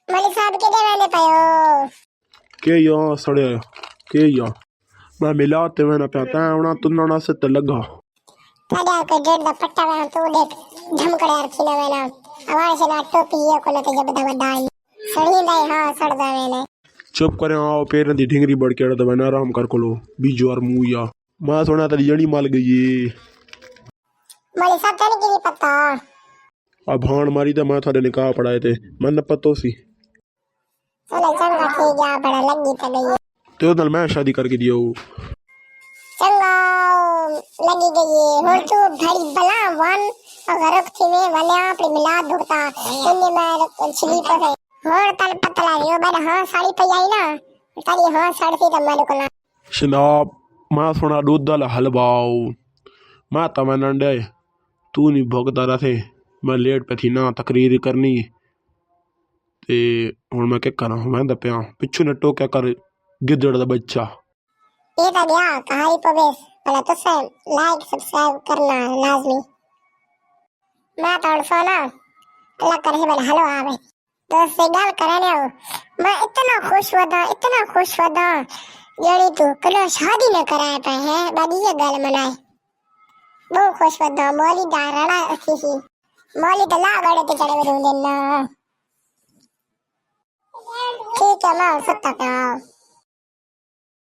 मलिक साहब के देवाने पयो के या सड़े के या मैं मिलाते मैंने पता है तुन्ना से ते लगा ताजा के डेढ़ दा पट्टा वे तो देख धमकड़े रखी ना वेना हमारे से ना टोपी ये को लेते जब दवा सड़ी दाई हां सड़ दावे ने चुप करे आओ पेर दी ढिंगरी बढ़ के तो मैंने आराम कर कोलो बीजो और मुंह या मैं सुना तेरी जड़ी माल गई मलिक साहब तेने की नहीं पता अब भाण मारी तो मैं थारे निकाह पढ़ाए थे मन पतो सी चले चंगा ठीक गया बड़ा लगी त गई तो नल मैं शादी करके दियो चंगा लगी गई हुन तू भड़ी बला वन अगर रखती में वाले अपनी मिलाद भुगता इन्ने मैं छिली पर है और तल पतला यो बड़ हां साड़ी पे आई ना तारी हां सड़ती तो मेरे को ना शनाब मैं सुना दूध दल हलवाओ मैं तमें नंडे तू नहीं भोगता रहे मैं लेट पे थी ना तकरीर करनी ते हुन मैं क्या करा मैं दप्या पिछू ने टोक्या कर गिदड़ दा बच्चा ये तो गया कहानी पवेश पहले तो से लाइक सब्सक्राइब करना लाजमी मैं तो सोना अल्लाह करे बल हेलो आवे तो से गल करने हो मैं इतना खुश होदा जड़ी तू कलो शादी न कराए पे है बादी ये गल मनाए बहुत खुश होदा मौली दा रड़ा अच्छी मौली तो ला गड़े ते चढ़े देना ठीक है मैं सत्ता का